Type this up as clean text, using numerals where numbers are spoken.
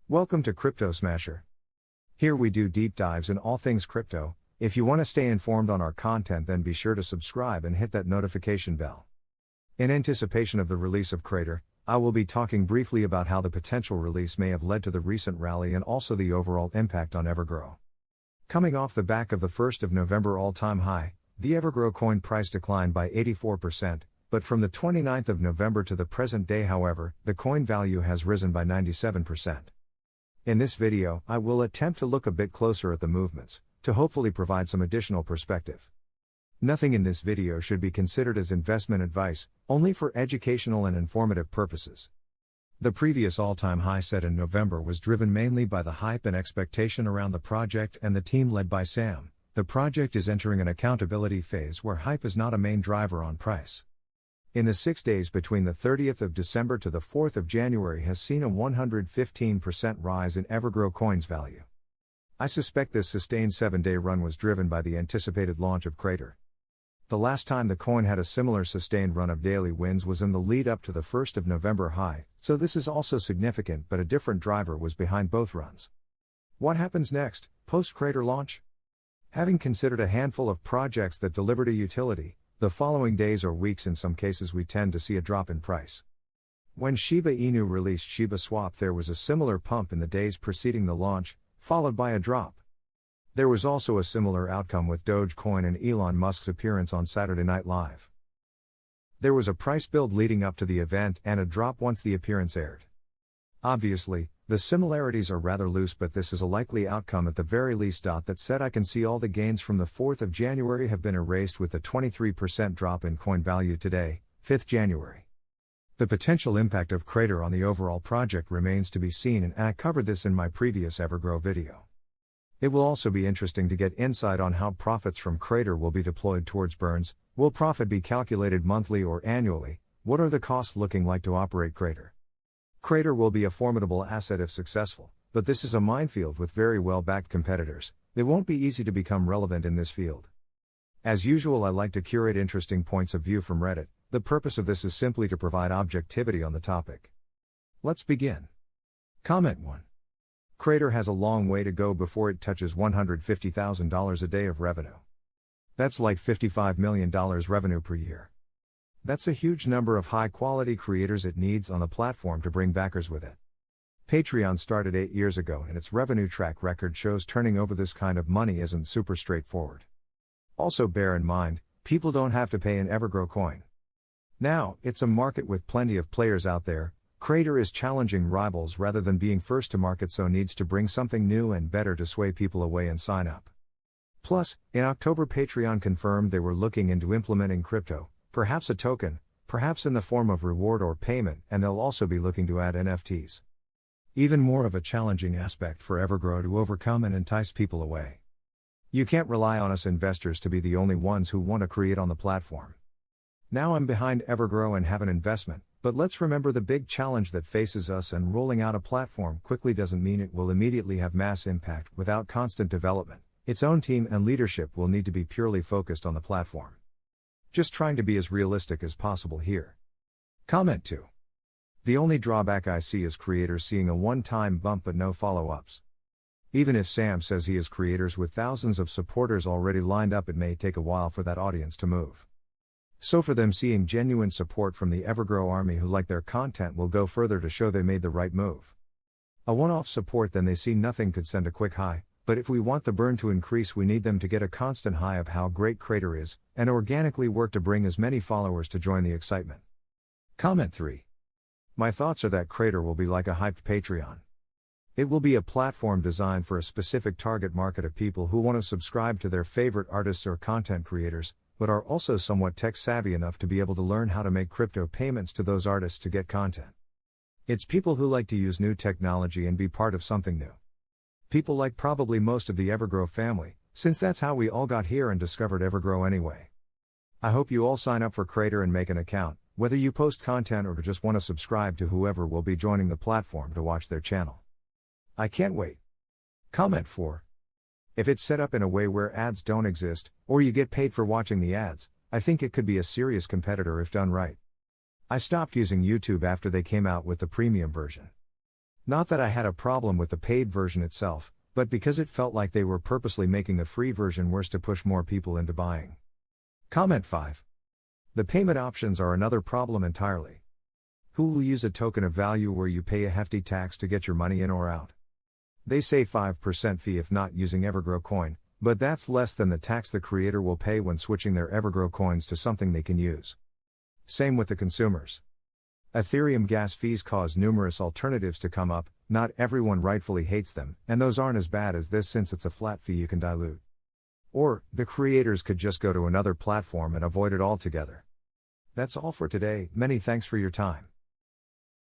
Welcome to Crypto Smasher. Here we do deep dives in all things crypto. If you want to stay informed on our content, then be sure to subscribe and hit that notification bell. In anticipation of the release of Crator, I will be talking briefly about how the potential release may have led to the recent rally and also the overall impact on Evergrow. Coming off the back of the 1st of November all-time high, the Evergrow coin price declined by 84%, but from the 29th of November to the present day, however, the coin value has risen by 97%. In this video, I will attempt to look a bit closer at the movements, to hopefully provide some additional perspective. Nothing in this video should be considered as investment advice, only for educational and informative purposes. The previous all-time high set in November was driven mainly by the hype and expectation around the project and the team led by Sam. The project is entering an accountability phase where hype is not a main driver on price. In the 6 days between the 30th of December to the 4th of January has seen a 115% rise in Evergrow coin's value. I suspect this sustained 7-day run was driven by the anticipated launch of Crator. The last time the coin had a similar sustained run of daily wins was in the lead up to the 1st of November high, so this is also significant, but a different driver was behind both runs. What happens next, post-Crator launch? Having considered a handful of projects that delivered a utility, the following days or weeks in some cases we tend to see a drop in price. When Shiba Inu released Shiba Swap, there was a similar pump in the days preceding the launch, followed by a drop. There was also a similar outcome with Dogecoin and Elon Musk's appearance on Saturday Night Live. There was a price build leading up to the event and a drop once the appearance aired. Obviously, the similarities are rather loose, but this is a likely outcome at the very least. That said, I can see all the gains from the 4th of January have been erased with the 23% drop in coin value today, 5th January. The potential impact of Crator on the overall project remains to be seen, and I covered this in my previous Evergrow video. It will also be interesting to get insight on how profits from Crator will be deployed towards burns. Will profit be calculated monthly or annually? What are the costs looking like to operate Crator? Crator will be a formidable asset if successful, but this is a minefield with very well-backed competitors. It won't be easy to become relevant in this field. As usual, I like to curate interesting points of view from Reddit. The purpose of this is simply to provide objectivity on the topic. Let's begin. Comment 1. Crator has a long way to go before it touches $150,000 a day of revenue. That's like $55 million revenue per year. That's a huge number of high-quality creators it needs on the platform to bring backers with it. Patreon started 8 years ago, and its revenue track record shows turning over this kind of money isn't super straightforward. Also bear in mind, people don't have to pay an Evergrow coin. Now, it's a market with plenty of players out there. Crator is challenging rivals rather than being first to market, so needs to bring something new and better to sway people away and sign up. Plus, in October Patreon confirmed they were looking into implementing crypto, perhaps a token, perhaps in the form of reward or payment, and they'll also be looking to add NFTs. Even more of a challenging aspect for Evergrow to overcome and entice people away. You can't rely on us investors to be the only ones who want to create on the platform. Now I'm behind Evergrow and have an investment, but let's remember the big challenge that faces us, and rolling out a platform quickly doesn't mean it will immediately have mass impact. Without constant development, its own team and leadership will need to be purely focused on the platform. Just trying to be as realistic as possible here. Comment 2. The only drawback I see is creators seeing a one-time bump but no follow-ups. Even if Sam says he has creators with thousands of supporters already lined up, it may take a while for that audience to move. So for them, seeing genuine support from the Evergrow army who like their content will go further to show they made the right move. A one-off support, then they see nothing, could send a quick high. But if we want the burn to increase, we need them to get a constant high of how great Crator is, and organically work to bring as many followers to join the excitement. Comment 3. My thoughts are that Crator will be like a hyped Patreon. It will be a platform designed for a specific target market of people who want to subscribe to their favorite artists or content creators, but are also somewhat tech savvy enough to be able to learn how to make crypto payments to those artists to get content. It's people who like to use new technology and be part of something new. People like probably most of the Evergrow family, since that's how we all got here and discovered Evergrow anyway. I hope you all sign up for Crator and make an account, whether you post content or just want to subscribe to whoever will be joining the platform to watch their channel. I can't wait. Comment 4. If it's set up in a way where ads don't exist, or you get paid for watching the ads, I think it could be a serious competitor if done right. I stopped using YouTube after they came out with the premium version. Not that I had a problem with the paid version itself, but because it felt like they were purposely making the free version worse to push more people into buying. Comment 5. The payment options are another problem entirely. Who will use a token of value where you pay a hefty tax to get your money in or out? They say 5% fee if not using Evergrow coin, but that's less than the tax the creator will pay when switching their Evergrow coins to something they can use. Same with the consumers. Ethereum gas fees cause numerous alternatives to come up, not everyone rightfully hates them, and those aren't as bad as this since it's a flat fee you can dilute. Or, the creators could just go to another platform and avoid it altogether. That's all for today, many thanks for your time.